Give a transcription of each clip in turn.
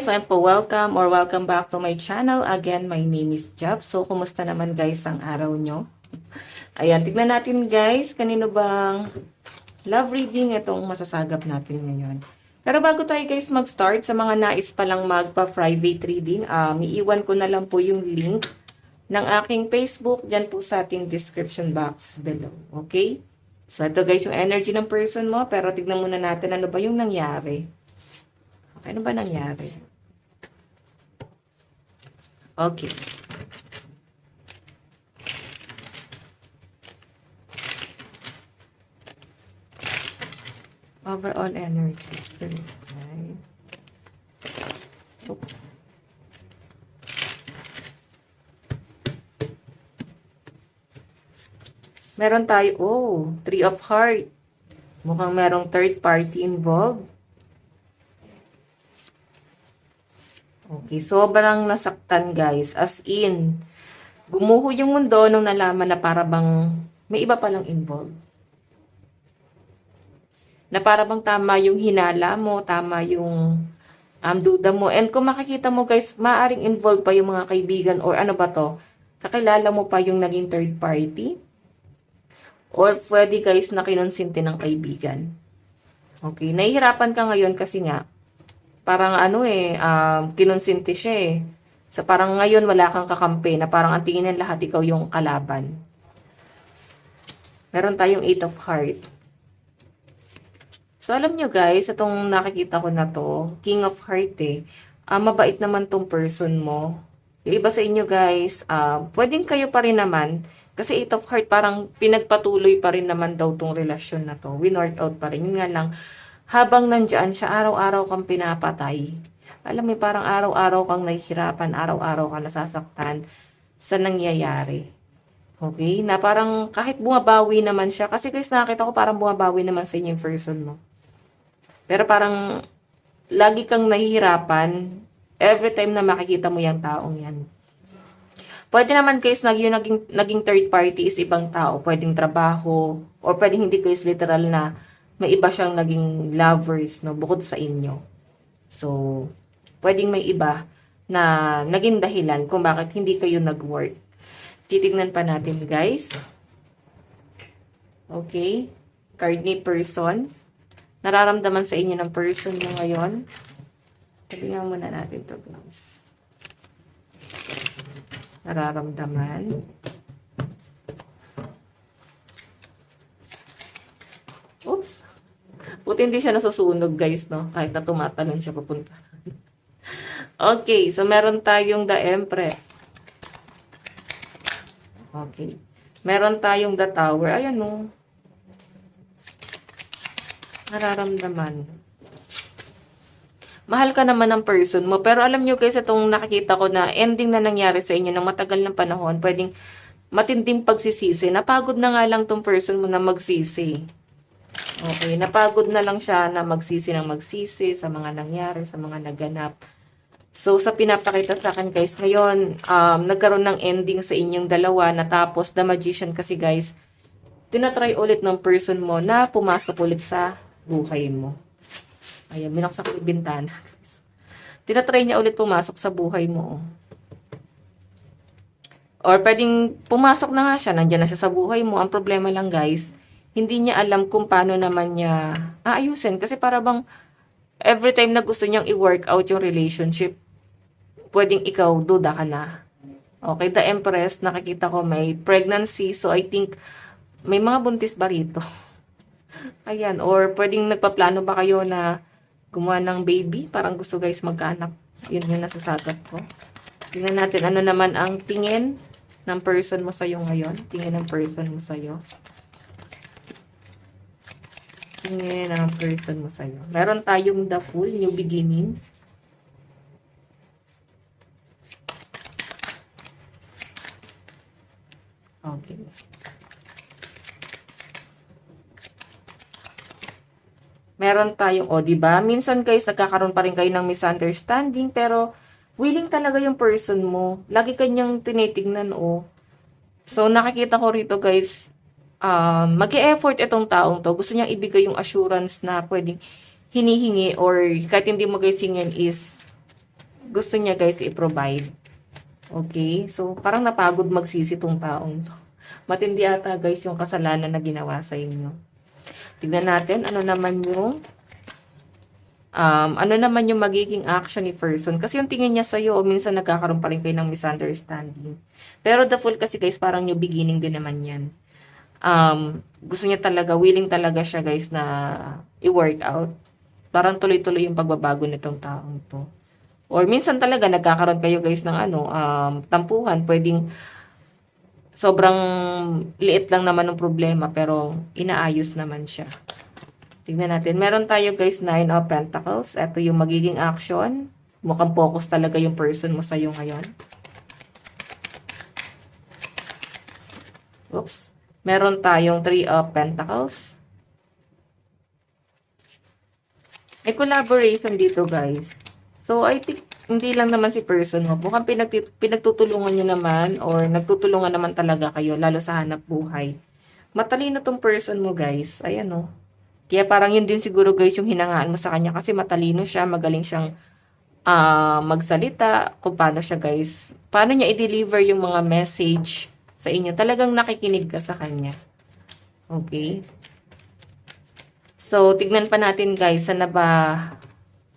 guys, I'm po welcome back to my channel. Again, my name is Jab. So, kumusta naman guys ang araw nyo? Ayan, tignan natin guys, kanino bang love reading itong masasagap natin ngayon. Pero bago tayo guys mag-start, sa mga nais palang magpa-private reading, iiwan ko na lang po yung link ng aking Facebook dyan po sa ating description box below. Okay? So, ito guys yung energy ng person mo, pero tignan muna natin ano ba yung nangyari. Okay, ano ba nangyari? Okay. Overall energy. Okay. Oops. Meron tayo, Three of Heart. Mukhang merong third party involved. Okay, sobrang nasaktan guys. As in, gumuho yung mundo nung nalaman na para bang may iba palang involved. Na para bang tama yung hinala mo, tama yung duda mo. And kung makikita mo guys, maaring involved pa yung mga kaibigan or ano ba to, kakilala mo pa yung naging third party. Or pwede guys na kinonsinti ng kaibigan. Okay, nahihirapan ka ngayon kasi nga, parang kinonsinti siya eh. So parang ngayon wala kang kakampi na parang ang tingin ng lahat ikaw yung kalaban. Meron tayong 8 of Heart. So alam nyo guys, itong nakikita ko na to, King of Heart eh. Mabait naman tong person mo. Yung iba sa inyo guys, pwedeng kayo pa rin naman. Kasi 8 of Heart parang pinagpatuloy pa rin naman daw tong relasyon na to. Win-work out pa rin. Yun nga lang, habang nandyan siya, araw-araw kang pinapatay. Alam mo, parang araw-araw kang nahihirapan, araw-araw kang nasasaktan sa nangyayari. Okay? Na parang kahit bumabawi naman siya, kasi guys nakita ko parang bumabawi naman sa inyo yung person mo. Pero parang lagi kang nahihirapan every time na makikita mo yung taong yan. Pwede naman guys, naging third party is ibang tao. Pwedeng trabaho, or pwedeng hindi guys literal na may iba siyang naging lovers, no, bukod sa inyo. So, pwedeng may iba na naging dahilan kung bakit hindi kayo nag-work. Titignan pa natin, guys. Okay. Card ni person. Nararamdaman sa inyo ng person nyo ngayon. Tignan muna natin to, guys. Nararamdaman. Oops. Buti hindi siya nasusunog guys, no? Kahit na tumatalon siya papunta. Okay, so meron tayong the Empress. Okay. Meron tayong the Tower. Ayan, no? Nararamdaman. Mahal ka naman ng person mo. Pero alam nyo guys, itong nakikita ko na ending na nangyari sa inyo ng matagal ng panahon, pwedeng matinding pagsisisi. Napagod na nga lang tong person mo na magsisi. Okay, napagod na lang siya na magsisi ng magsisi sa mga nangyari, sa mga naganap. So, sa pinapakita sa akin guys, ngayon, nagkaroon ng ending sa inyong dalawa, natapos The Magician kasi guys, tinatry ulit ng person mo na pumasok ulit sa buhay mo. Ayan, binuksan ko yung bintana. Tinatry niya ulit pumasok sa buhay mo. Or pwedeng pumasok na nga siya, nandiyan na siya sa buhay mo. Ang problema lang guys, hindi niya alam kung paano naman niya aayusin. Kasi para bang every time na gusto niyang i-work out yung relationship, pwedeng ikaw, duda ka na. Okay, the Empress, nakikita ko may pregnancy. So, I think, may mga buntis ba rito? Ayan, or pwedeng nagpaplano ba kayo na gumawa ng baby? Parang gusto guys magkaanak. Yun yung nasasagot ko. Tingnan natin ano naman ang tingin ng person mo sa'yo ngayon. Tingin ng person mo sa'yo. Tingin ng person mo sa'yo. Meron tayong the Fool, new beginning. Okay. Meron tayong, diba? Minsan guys, nagkakaroon pa rin kayo ng misunderstanding, pero willing talaga yung person mo. Lagi kanyang tinitignan, So, nakikita ko rito guys, mag-e-effort itong taong to. Gusto niyang ibigay yung assurance na pwedeng hinihingi or kahit hindi mo guys hingin is gusto niya guys i-provide. Okay? So, parang napagod magsisi tong taong to. Matindi ata guys yung kasalanan na ginawa sa inyo. Tignan natin ano naman yung magiging action ni person. Kasi yung tingin niya sa'yo, o minsan nagkakaroon pa rin kayo ng misunderstanding. Pero the Fool kasi guys, parang new beginning din naman yan. Gusto niya talaga, willing talaga siya guys na i-work out. Parang tuloy-tuloy yung pagbabago nitong taong to. Or minsan talaga nagkakaroon kayo guys ng tampuhan. Pwedeng sobrang liit lang naman ng problema pero inaayos naman siya. Tignan natin. Meron tayo guys 9 of Pentacles. Ito yung magiging action. Mukhang focus talaga yung person mo sa'yo ngayon. Oops. Meron tayong 3 of Pentacles. May collaboration dito guys. So I think hindi lang naman si person mo. Mukhang pinagtutulungan nyo naman or nagtutulungan naman talaga kayo lalo sa hanap buhay. Matalino tong person mo guys. Ayan o. Kaya parang yun din siguro guys yung hinangaan mo sa kanya kasi matalino siya, magaling siyang magsalita, kung paano siya guys, paano niya i-deliver yung mga message sa inyo. Talagang nakikinig ka sa kanya. Okay? So, tignan pa natin guys, saan na ba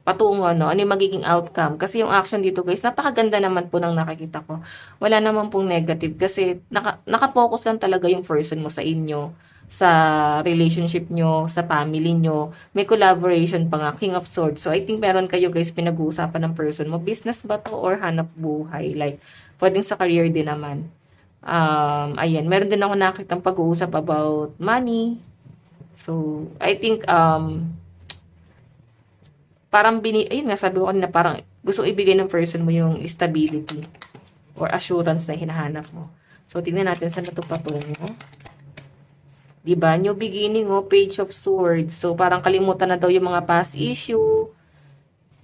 patungo, no? Ano yung magiging outcome? Kasi yung action dito guys, napakaganda naman po ng nakikita ko. Wala naman pong negative kasi nakapokus lang talaga yung person mo sa inyo, sa relationship nyo, sa family nyo. May collaboration pa nga, King of Swords. So, I think meron kayo guys pinag-uusapan ng person mo. Business ba to or hanap buhay? Like, pwedeng sa career din naman. Ayan, meron din ako nakitang pag-uusap about money. So, I think, parang ayun nga, sabi ko kanina, parang gusto ibigay ng person mo yung stability or assurance na hinahanap mo. So, tingnan natin saan na ito patungo. Diba? New beginning, Page of Swords. So, parang kalimutan na daw yung mga past issue.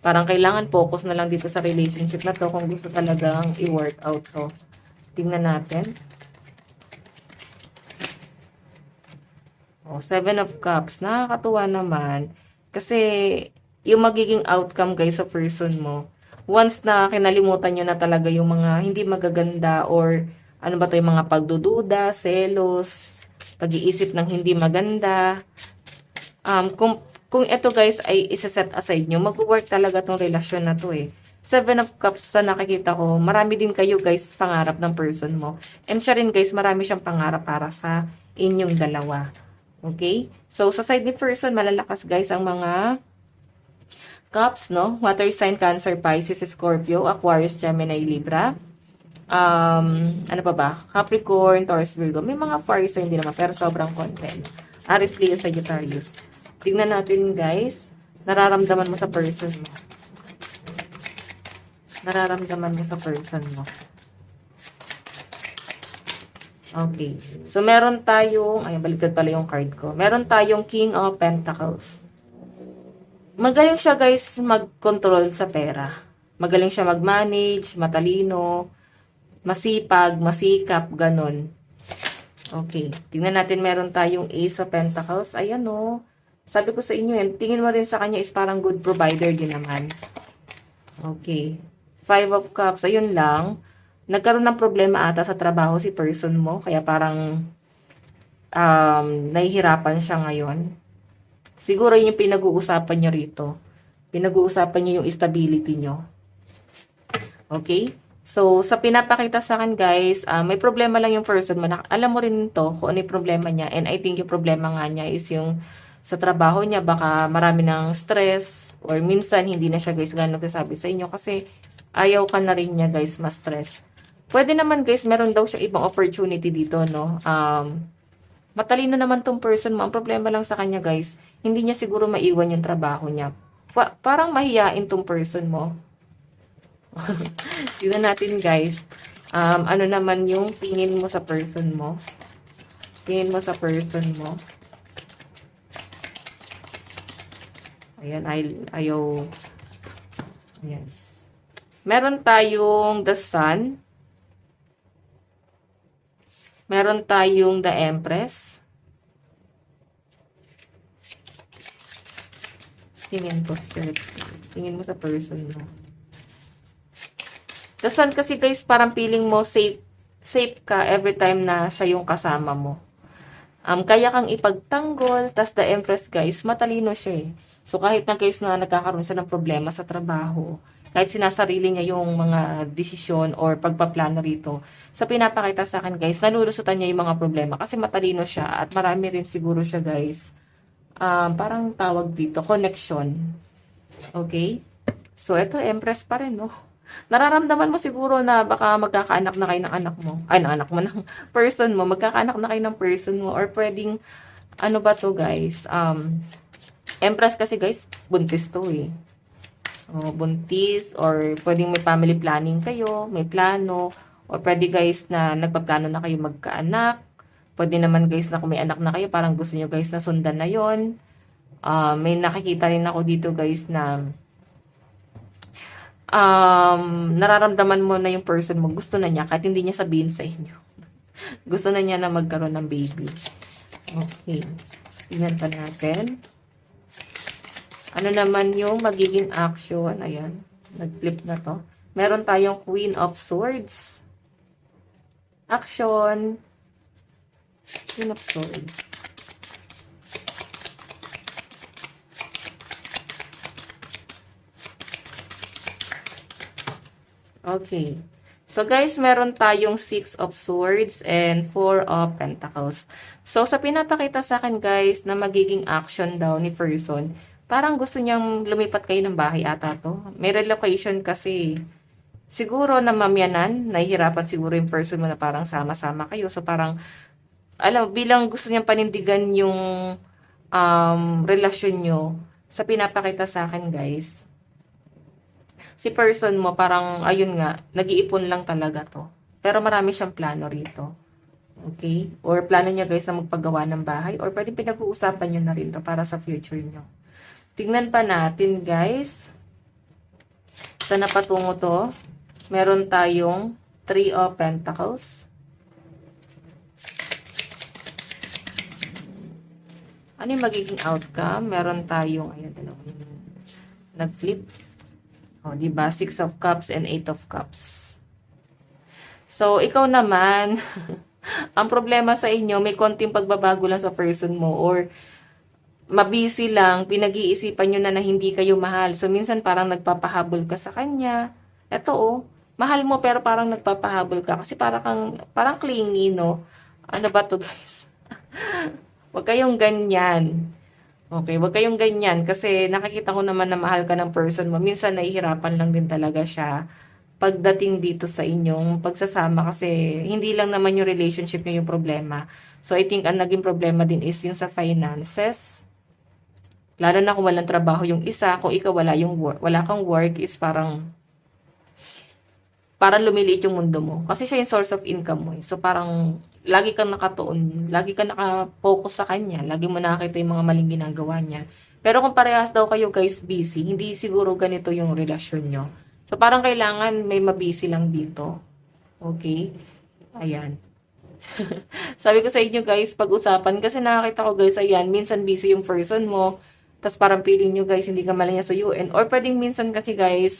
Parang kailangan focus na lang dito sa relationship na to kung gusto talagang i-work out to. Tingnan natin. Seven of Cups. Nakakatuwa naman. Kasi, yung magiging outcome guys sa person mo, once na kinalimutan nyo na talaga yung mga hindi magaganda or ano ba to yung mga pagdududa, selos, pag-iisip ng hindi maganda, kung ito guys ay isa-set aside nyo, mag-work talaga tong relasyon na to eh. Seven of Cups sa nakikita ko, marami din kayo guys pangarap ng person mo. And siya rin guys, marami siyang pangarap para sa inyong dalawa. Okay? So, sa side ni person, malalakas guys ang mga Cups, no? Water sign, Cancer, Pisces, Scorpio, Aquarius, Gemini, Libra. Ano pa ba? Capricorn, Taurus, Virgo. May mga fire sign din naman, pero sobrang content. Aries, Leo, Sagittarius. Tignan natin, guys. Nararamdaman mo sa person mo. Nararamdaman mo sa person mo. Okay. So, meron tayong, ay, baliktad pala yung card ko. Meron tayong King of Pentacles. Magaling siya guys mag-control sa pera. Magaling siya mag-manage, matalino, masipag, masikap, ganon. Okay. Tingnan natin, meron tayong Ace of Pentacles. Ayan o. Sabi ko sa inyo yan, tingin mo rin sa kanya is parang good provider din naman. Okay. Five of Cups. Ayun lang. Nagkaroon ng problema ata sa trabaho si person mo. Kaya parang nahihirapan siya ngayon. Siguro yun yung pinag-uusapan nyo rito. Pinag-uusapan nyo yung stability nyo. Okay? So, sa pinapakita sa akin guys, may problema lang yung person mo. Alam mo rin to kung ano yung problema niya. And I think yung problema nga niya is yung sa trabaho niya. Baka marami ng stress. Or minsan hindi na siya guys gano'n nagsasabi sa inyo. Kasi ayaw ka na rin niya guys ma-stress. Pwede naman guys, meron daw siya ibang opportunity dito, no? Matalino naman tong person mo. Ang problema lang sa kanya guys, hindi niya siguro maiwan yung trabaho niya. Parang mahiyain tong person mo. Tignan natin guys. Ano naman yung tingin mo sa person mo? Tingin mo sa person mo. Ayan, ayaw. Ayan. Meron tayong the Sun. Meron tayong the Empress. Tingin ko, Spirit. Tingin mo sa person mo. The Sun kasi guys, parang feeling mo safe ka every time na siya yung kasama mo. Kaya kang ipagtanggol, tas the Empress guys, matalino siya eh. So kahit na guys na nagkakaroon siya ng problema sa trabaho, kahit sinasarili niya yung mga desisyon or pagpaplano rito, sa pinapakita sa akin guys, nalulusutan niya yung mga problema kasi matalino siya at marami rin siguro siya guys, parang tawag dito, connection. Okay? So ito, Empress pa rin, no? Nararamdaman mo siguro na baka magkakaanak na kayo ng anak mo. Ay, ng anak mo, ng person mo. Magkakaanak na kayo ng person mo. Or pwedeng, ano ba to guys? Empress kasi guys, buntis to eh. Buntis. Or pwedeng may family planning kayo. May plano. Or pwede guys na nagpaplano na kayo magkaanak. Pwede naman guys na kung may anak na kayo, parang gusto nyo guys na sundan na yon. May nakikita rin ako dito guys na nararamdaman mo na yung person mo, gusto na niya, kahit hindi niya sabihin sa inyo. Gusto na niya na magkaroon ng baby. Okay. Tingnan pa natin. Ano naman yung magiging action? Ayan. Nag-flip na to. Meron tayong Queen of Swords. Action. Queen of Swords. Okay. So guys, meron tayong 6 of Swords and 4 of Pentacles. So sa pinapakita sa akin guys na magiging action daw ni person, parang gusto niyang lumipat kayo ng bahay ata to. May relocation kasi. Siguro na mamyanan, nahihirapan siguro yung person mo na parang sama-sama kayo. So parang, bilang gusto niyang panindigan yung relasyon nyo, sa pinapakita sa akin guys, si person mo parang, ayun nga, nag-iipon lang talaga to. Pero marami siyang plano rito. Okay? Or plano niya guys na magpagawa ng bahay. Or pwede pinag-uusapan nyo na rin to para sa future nyo. Tingnan pa natin guys. Saan na patungo to? Meron tayong 3 of Pentacles. Ano yung magiging outcome? Meron tayong, ayan, nag-flip. Diba? 6 of Cups and 8 of Cups. So, ikaw naman, ang problema sa inyo, may konting pagbabago lang sa person mo or mabisi lang, pinag-iisipan nyo na hindi kayo mahal. So, minsan parang nagpapahabol ka sa kanya. Eto mahal mo pero parang nagpapahabol ka kasi parang clingy, no? Ano ba to guys? Huwag kayong ganyan. Okay, wag kayong ganyan kasi nakikita ko naman na mahal ka ng person mo. Minsan nahihirapan lang din talaga siya pagdating dito sa inyong pagsasama kasi hindi lang naman yung relationship niyo yung problema. So I think ang naging problema din is yung sa finances. Lalo na kung walang trabaho yung isa, kung ikaw wala kang work is parang lumiliit yung mundo mo. Kasi siya yung source of income mo. So parang lagi kang nakatuon, lagi kang naka-focus sa kanya, lagi mo nakakita yung mga maling ginagawa niya. Pero kung parehas daw kayo guys busy, hindi siguro ganito yung relasyon nyo. So parang kailangan may mabusy lang dito. Okay? Ayan. Sabi ko sa inyo guys, pag-usapan, kasi nakakita ko guys, ayan, minsan busy yung person mo, tas parang feeling nyo guys, hindi ka malanya sa UN. Or pwedeng minsan kasi guys,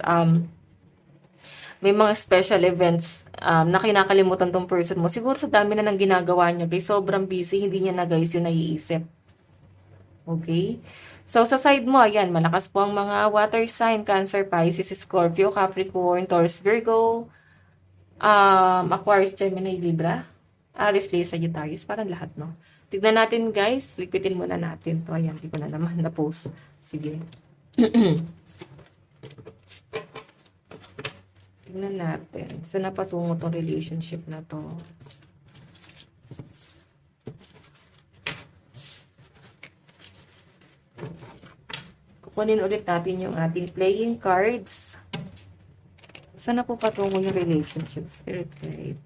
may mga special events na kinakalimutan tong person mo. Siguro sa dami na ng ginagawa niya, guys, sobrang busy, hindi niya na guys yung naiisip. Okay? So, sa side mo, ayan, malakas po ang mga water sign, Cancer, Pisces, Scorpio, Capricorn, Taurus, Virgo, Aquarius, Gemini, Libra, Aries, Leo, Sagittarius, parang lahat, no? Tignan natin, guys. Lipitin muna natin to. Ayan, di ko na naman na-post. Sige. Tignan natin. Saan na patungo tong relationship na to? Kukunin ulit natin yung ating playing cards. Saan na po patungo yung relationship? Spirit guide.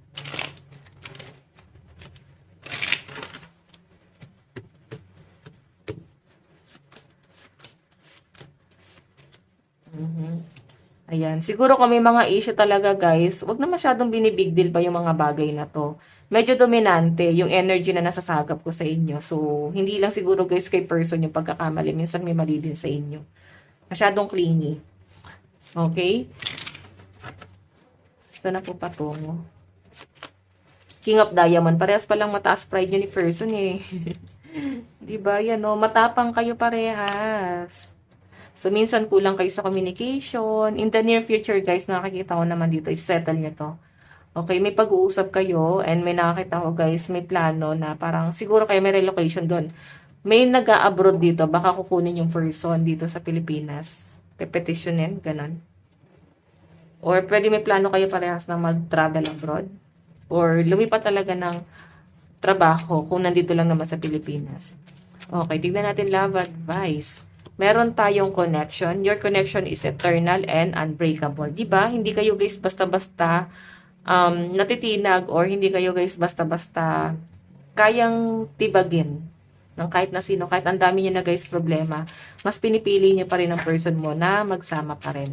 Ayan. Siguro kung may mga issue talaga guys, wag na masyadong binibig deal pa yung mga bagay na to. Medyo dominante yung energy na nasasagap ko sa inyo. So, hindi lang siguro guys kay person yung pagkakamali. Minsan may mali din sa inyo. Masyadong clingy. Okay? Saan na po patungo? King of Diamond. Parehas palang mataas pride nyo ni person eh. Diba? Yan o. Matapang kayo parehas. So, minsan kulang kayo sa communication. In the near future, guys, nakakita ko naman dito, isettle nyo to. Okay, may pag-uusap kayo and may nakakita ko, guys, may plano na parang siguro kayo may relocation doon. May nag-a-abroad dito, baka kukunin yung person dito sa Pilipinas. Petitionin, ganun. Or pwede may plano kayo parehas na mag-travel abroad. Or lumipat talaga ng trabaho kung nandito lang naman sa Pilipinas. Okay, tignan natin love advice. Meron tayong connection. Your connection is eternal and unbreakable. Diba? Hindi kayo guys basta-basta natitinag or hindi kayo guys basta-basta kayang tibagin ng kahit na sino, kahit ang dami niya na guys problema, mas pinipili niya pa rin ang person mo na magsama pa rin.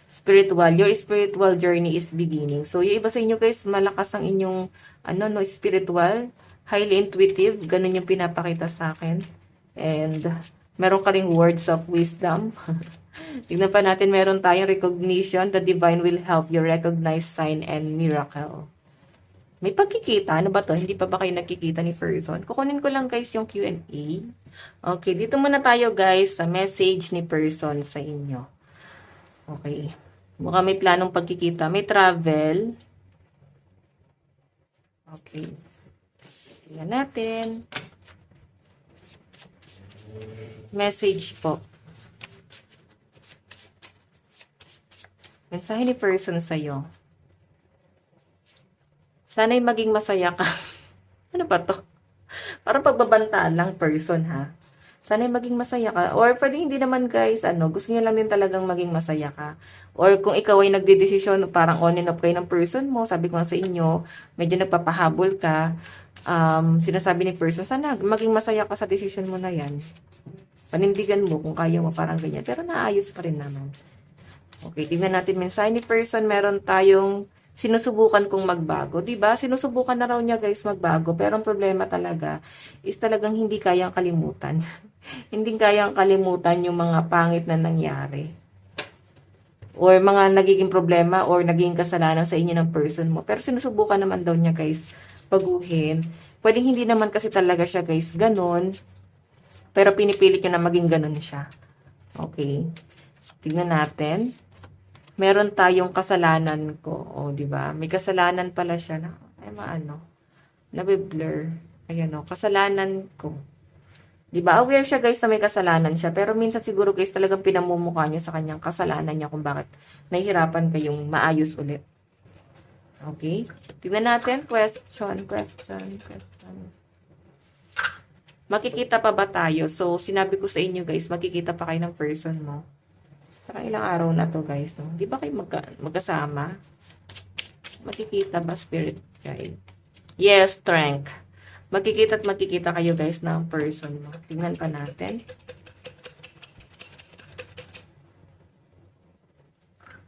Spiritual, your spiritual journey is beginning. So, yung iba sa inyo guys, malakas ang inyong spiritual, highly intuitive, ganun yung pinapakita sa akin. And meron ka ring words of wisdom. Tignan pa natin, meron tayong recognition. The divine will help you recognize sign and miracle. May pagkikita. Ano ba to? Hindi pa ba kayo nakikita ni person? Kukunin ko lang guys yung Q&A. Okay, dito muna tayo guys sa message ni person sa inyo. Okay. Mukha may planong pagkikita. May travel. Okay. Tingnan natin. Message po. Mensahe ni person sa'yo. Sana'y maging masaya ka. Ano ba to? Parang pagbabantaan lang person ha. Sana'y maging masaya ka. Or pwede hindi naman guys, gusto niya lang din talagang maging masaya ka. Or kung ikaw ay nagdedesisyon, parang on and off kayo ng person mo, sabi ko nga sa inyo, medyo nagpapahabol ka, sinasabi ni person, sana maging masaya ka sa decision mo na yan. Panindigan mo kung kaya mo parang ganyan. Pero naayos pa rin naman. Okay, tingnan natin mensahe ni person. Meron tayong sinusubukan kong magbago. Diba? Sinusubukan na raw niya guys magbago. Pero ang problema talaga is talagang hindi kayang kalimutan. Hindi kayang kalimutan yung mga pangit na nangyari. Or mga nagiging problema or naging kasalanan sa inyo ng person mo. Pero sinusubukan naman daw niya guys baguhin. Pwedeng hindi naman kasi talaga siya guys ganun. Pero pinipilit niya na maging ganun siya. Okay. Tignan natin. Meron tayong kasalanan ko. O, di ba? May kasalanan pala siya na, nabe-blur. Ayan o, kasalanan ko. Di ba? Aware siya guys na may kasalanan siya. Pero minsan siguro guys talagang pinamumukha niyo sa kanyang kasalanan niya kung bakit nahihirapan kayong maayos ulit. Okay? Tignan natin. Question. Makikita pa ba tayo? So, sinabi ko sa inyo guys, makikita pa kayo ng person mo. Parang ilang araw na to guys, no? Di ba kayo magkasama? Makikita ba spirit guide? Yes, strength. Makikita at makikita kayo guys ng person mo. Tingnan pa natin.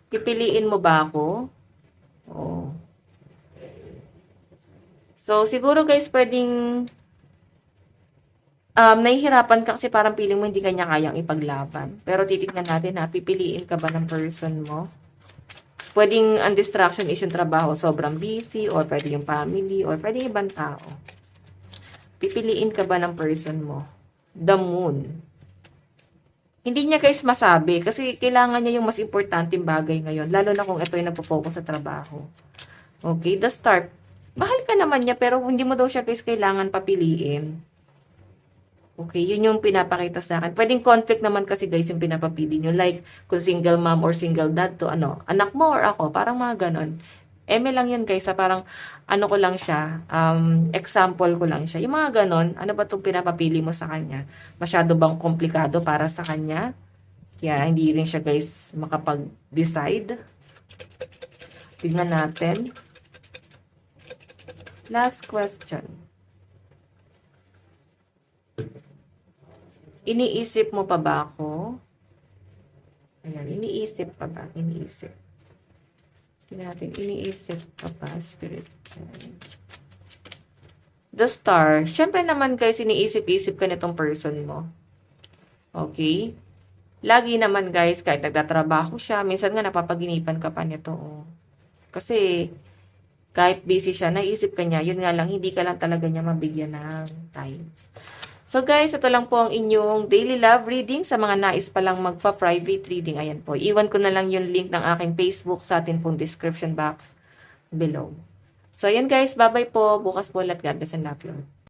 Pipiliin mo ba ako? Oo. So, siguro guys, pwedeng nahihirapan ka kasi parang feeling mo hindi kanya kayang ipaglaban. Pero titignan natin ha, pipiliin ka ba ng person mo? Pwedeng ang distraction is yung trabaho, sobrang busy, or pwede yung family, or pwede ibang tao. Pipiliin ka ba ng person mo? The moon. Hindi niya guys masabi kasi kailangan niya yung mas importanteng bagay ngayon. Lalo na kung ito yung nagpo-focus sa trabaho. Okay, the star. Mahal ka naman niya pero hindi mo daw siya guys kailangan papiliin. Okay, yun yung pinapakita sa akin. Pwedeng conflict naman kasi guys yung pinapapili nyo. Like, kung single mom or single dad to, anak mo or ako, parang mga ganon. Eme lang yun guys, parang, ko lang siya, example ko lang siya. Yung mga ganon, ano ba itong pinapapili mo sa kanya? Masyado bang komplikado para sa kanya? Kaya hindi rin siya guys makapag-decide. Tignan natin. Last question. Iniisip mo pa ba ako? Ayan, iniisip pa ba? Iniisip. Tingnan natin, iniisip pa ba? Spirit. The star. Siyempre naman guys, iniisip-isip ka nitong person mo. Okay? Lagi naman guys, kahit nagtatrabaho siya, minsan nga napapaginipan ka pa nito. Oh. Kasi, kahit busy siya, naisip ka niya, yun nga lang, hindi ka lang talaga niya mabigyan ng time. So guys, ito lang po ang inyong daily love reading sa mga nais palang magpa-private reading. Ayan po, iwan ko na lang yung link ng aking Facebook sa atin pong description box below. So ayan guys, bye-bye po. Bukas po ulit. God bless and love you.